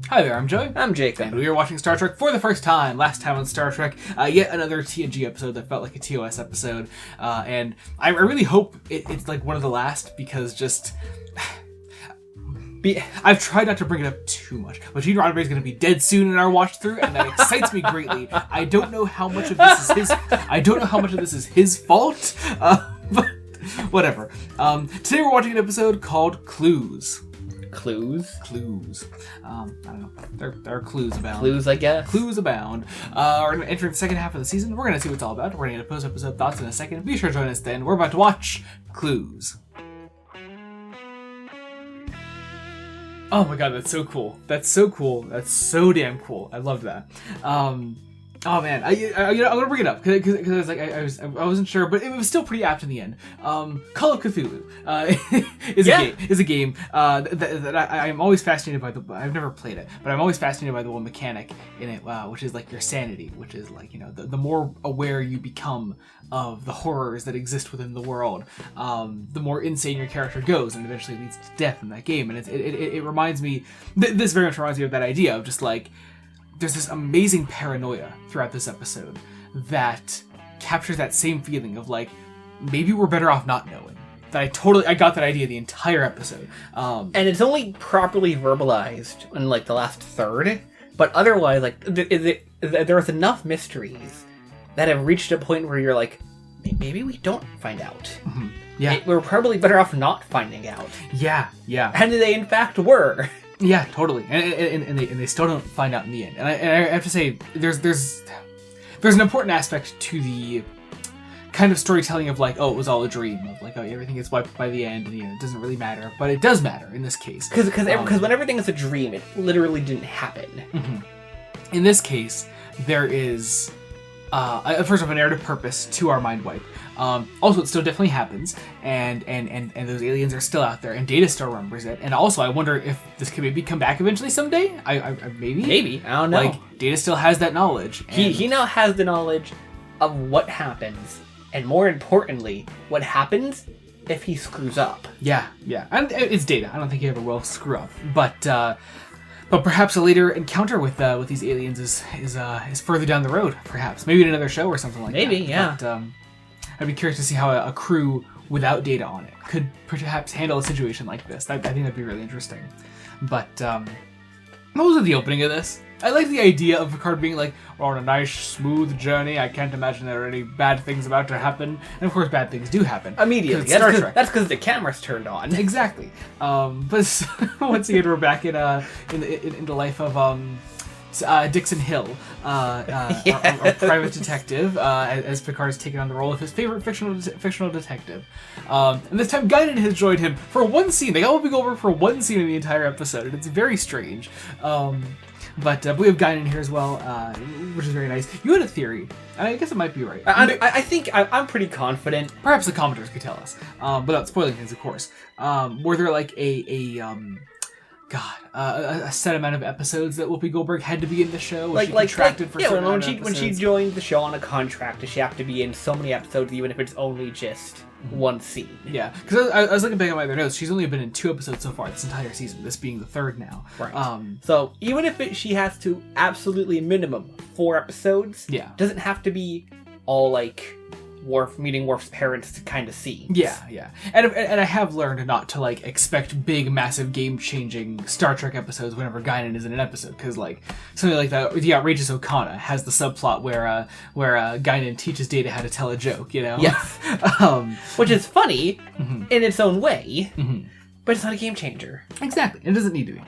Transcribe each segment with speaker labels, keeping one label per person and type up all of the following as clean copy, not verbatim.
Speaker 1: Hi there, I'm Joey.
Speaker 2: I'm Jacob.
Speaker 1: And we are watching Star Trek for the first time. Last time on Star Trek, yet another TNG episode that felt like a TOS episode. And I really hope it's like one of the last, because just... I've tried not to bring it up too much, but Gene Roddenberry is going to be dead soon in our watch through, and that excites me greatly. I don't know how much of this is his... I don't know how much of this is his fault, but whatever. Today we're watching an episode called Clues.
Speaker 2: Clues?
Speaker 1: Clues. I don't know. There are clues abound.
Speaker 2: Clues, I guess.
Speaker 1: Clues abound. We're going to enter the second half of the season. We're going to see what it's all about. We're going to get post-episode thoughts in a second. Be sure to join us then. We're about to watch Clues. Oh my god, that's so cool. That's so cool. That's so damn cool. I love that. Oh man, I'm gonna bring it up because I was like I wasn't sure, but it was still pretty apt in the end. Call of Cthulhu is a game that I'm always fascinated by. I've never played it, but I'm always fascinated by the one mechanic in it, which is like your sanity, which is like, you know, the more aware you become of the horrors that exist within the world, the more insane your character goes, and eventually leads to death in that game. And it reminds me, this very much reminds me of that idea of just like, there's this amazing paranoia throughout this episode that captures that same feeling of like, maybe we're better off not knowing. I got that idea the entire episode.
Speaker 2: And it's only properly verbalized in like the last third, but otherwise, like, there's enough mysteries that have reached a point where you're like, maybe we don't find out.
Speaker 1: Mm-hmm. Yeah.
Speaker 2: We're probably better off not finding out.
Speaker 1: Yeah.
Speaker 2: And they in fact were.
Speaker 1: Yeah, totally, and they still don't find out in the end. And I have to say, there's an important aspect to the kind of storytelling of like, oh, it was all a dream, of like, oh, everything gets wiped by the end, and you know, it doesn't really matter, but it does matter in this case
Speaker 2: because when everything is a dream, it literally didn't happen.
Speaker 1: Mm-hmm. In this case, there is first off a narrative purpose to our mind wipe. Also, it still definitely happens, and those aliens are still out there, and Data still remembers it. And also, I wonder if this could maybe come back eventually someday. Maybe
Speaker 2: I don't know.
Speaker 1: Like, Data still has that knowledge.
Speaker 2: He now has the knowledge of what happens, and more importantly, what happens if he screws up.
Speaker 1: Yeah, and it's Data. I don't think he ever will screw up, but perhaps a later encounter with these aliens is further down the road. Perhaps maybe in another show or something like that.
Speaker 2: Maybe, yeah.
Speaker 1: But, I'd be curious to see how a crew without Data on it could perhaps handle a situation like this. I think that'd be really interesting. But what was the opening of this? I like the idea of Picard being like, we're on a nice, smooth journey. I can't imagine there are any bad things about to happen. And of course, bad things do happen.
Speaker 2: Immediately. That's because the camera's turned on.
Speaker 1: Exactly. But once again, we're back in the life of Dixon Hill, our private detective, as Picard has taken on the role of his favorite fictional detective. And this time, Guinan has joined him for one scene. They all go over for one scene in the entire episode, and it's very strange. But we have Guinan here as well, which is very nice. You had a theory, and I guess it might be right.
Speaker 2: I think I'm pretty confident.
Speaker 1: Perhaps the commenters could tell us, without spoiling things, of course. Were there like a set amount of episodes that Whoopi Goldberg had to be in the show? Was she contracted for certain amount of episodes?
Speaker 2: When she joined the show on a contract, does she have to be in so many episodes, even if it's only just one scene?
Speaker 1: Yeah, because I was looking back at my other notes. She's only been in 2 episodes so far this entire season. This being the 3rd now.
Speaker 2: Right. So even if she has to absolutely minimum 4 episodes, doesn't have to be all like Worf meeting Worf's parents to kind of see.
Speaker 1: Yeah. And I have learned not to like expect big, massive, game-changing Star Trek episodes whenever Guinan is in an episode, because like something like that, The Outrageous Okana has the subplot where Guinan teaches Data how to tell a joke, you know?
Speaker 2: Yes. Which is funny in its own way, but it's not a game changer.
Speaker 1: Exactly. It doesn't need to be.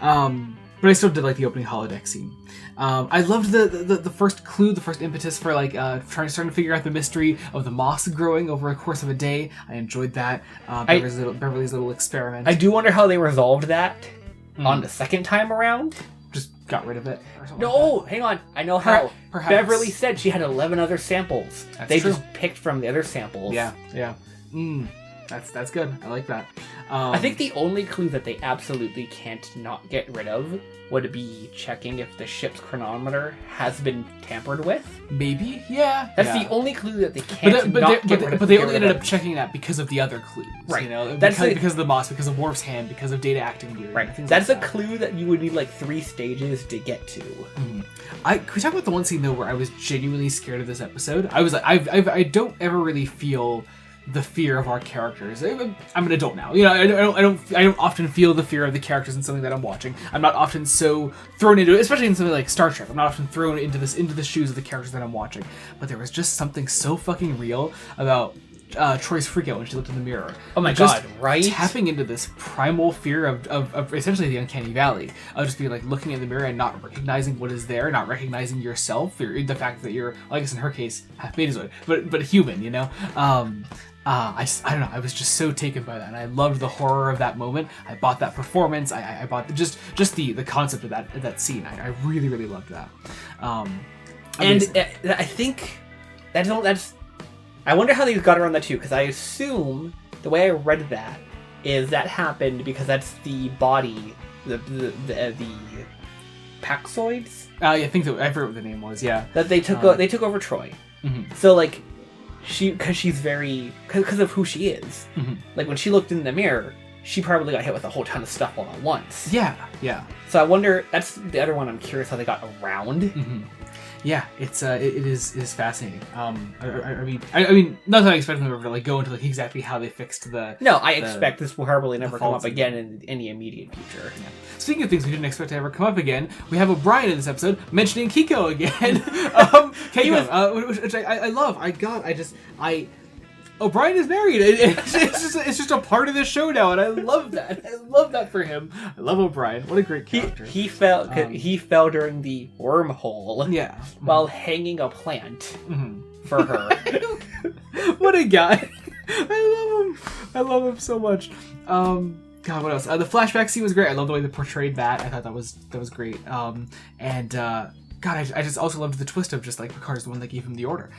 Speaker 1: But I still did like the opening holodeck scene. I loved the first clue, the first impetus for like starting to figure out the mystery of the moss growing over a course of a day. I enjoyed that. Beverly's little experiment.
Speaker 2: I do wonder how they resolved that on the second time around.
Speaker 1: Just got rid of it. Or something
Speaker 2: no,
Speaker 1: like that.
Speaker 2: hang on. I know how.
Speaker 1: Perhaps.
Speaker 2: Beverly said she had 11 other samples.
Speaker 1: That's
Speaker 2: they
Speaker 1: true.
Speaker 2: just picked from the other samples.
Speaker 1: Yeah. That's good. I like that.
Speaker 2: I think the only clue that they absolutely can't not get rid of would be checking if the ship's chronometer has been tampered with.
Speaker 1: Maybe, yeah.
Speaker 2: That's the only clue that they can't get rid of.
Speaker 1: But they only ended up checking that because of the other clues,
Speaker 2: right?
Speaker 1: You know,
Speaker 2: because
Speaker 1: of the moss, because of Worf's hand, because of Data acting weird.
Speaker 2: Right. That's a clue that you would need like 3 stages to get to.
Speaker 1: Mm-hmm. Can we talk about the one scene though where I was genuinely scared of this episode? I was like, I don't ever really feel the fear of our characters. I'm an adult now. You know, I don't often feel the fear of the characters in something that I'm watching. I'm not often so thrown into it, especially in something like Star Trek. I'm not often thrown into the shoes of the characters that I'm watching. But there was just something so fucking real about Troy's freak out when she looked in the mirror.
Speaker 2: Oh my god, right?
Speaker 1: Tapping into this primal fear of essentially the uncanny valley. Of just being like looking in the mirror and not recognizing what is there, not recognizing yourself, or the fact that you're, well, I guess in her case, half Betazoid, but human, you know? I don't know. I was just so taken by that, and I loved the horror of that moment. I bought that performance. I bought just the concept of that scene. I really really loved that.
Speaker 2: I think that's. I wonder how they got around that too, because I assume the way I read that is that happened because that's the body, the Paxoids.
Speaker 1: I think that I forgot what the name was. Yeah,
Speaker 2: that they took over Troy.
Speaker 1: Mm-hmm.
Speaker 2: So like. Because of who she is.
Speaker 1: Mm-hmm.
Speaker 2: Like, when she looked in the mirror, she probably got hit with a whole ton of stuff all at once.
Speaker 1: Yeah.
Speaker 2: So I wonder, that's the other one I'm curious how they got around.
Speaker 1: Mm-hmm. Yeah, it is fascinating. I mean, not that I expect them to like go into like exactly how they fixed the.
Speaker 2: No, I expect this will probably never come up again in any immediate future. Yeah.
Speaker 1: Speaking of things we didn't expect to ever come up again, we have O'Brien in this episode mentioning Kiko again. Keiko, which I love. O'Brien is married. It's just a part of the show now, and I love that. I love that for him. I love O'Brien. What a great character.
Speaker 2: He fell during the wormhole.
Speaker 1: Yeah.
Speaker 2: While hanging a plant for her.
Speaker 1: What a guy. I love him so much. God, what else? The flashback scene was great. I love the way they portrayed that. I thought that was great. God, I just also loved the twist of just like Picard's the one that gave him the order.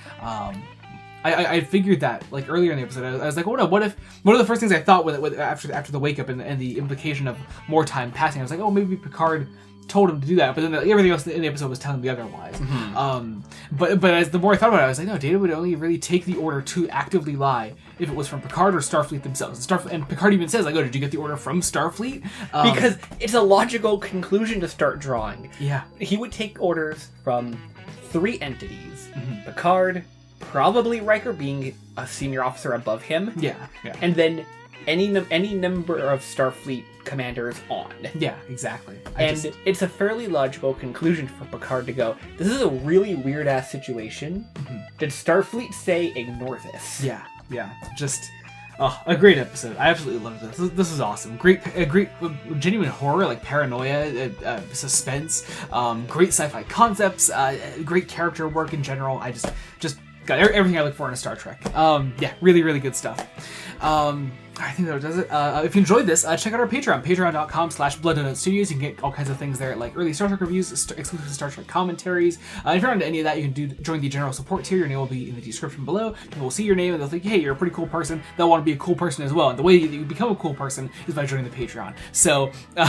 Speaker 1: I figured that like earlier in the episode. I was like, oh no, what if one of the first things I thought after the wake up and the implication of more time passing, I was like, oh, maybe Picard told him to do that, but then everything else in the episode was telling me otherwise. Mm-hmm. But as the more I thought about it, I was like, no, Data would only really take the order to actively lie if it was from Picard or Starfleet themselves. And Picard even says, like, oh, did you get the order from Starfleet?
Speaker 2: Because it's a logical conclusion to start drawing.
Speaker 1: Yeah.
Speaker 2: He would take orders from 3 entities. Mm-hmm. Picard, probably Riker being a senior officer above him.
Speaker 1: Yeah.
Speaker 2: And then any number of Starfleet commanders on.
Speaker 1: Yeah, exactly.
Speaker 2: It's a fairly logical conclusion for Picard to go, this is a really weird-ass situation. Mm-hmm. Did Starfleet say ignore this?
Speaker 1: Yeah. Just... Oh, a great episode. I absolutely loved this. This was awesome. Great, genuine horror, like paranoia, suspense, great sci-fi concepts, great character work in general. I just got everything I look for in a Star Trek. Yeah, really, really good stuff. I think that does it. If you enjoyed this, check out our Patreon, patreon.com/BloodDonutStudios. You can get all kinds of things there, like early Star Trek reviews, exclusive Star Trek commentaries. If you're into any of that, you can join the general support tier. Your name will be in the description below. People will see your name and they'll think, hey, you're a pretty cool person. They'll want to be a cool person as well. And the way that you become a cool person is by joining the Patreon. So, be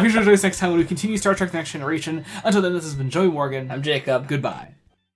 Speaker 1: sure to join us next time when we continue Star Trek The Next Generation. Until then, this has been Joey Morgan.
Speaker 2: I'm Jacob.
Speaker 1: Goodbye.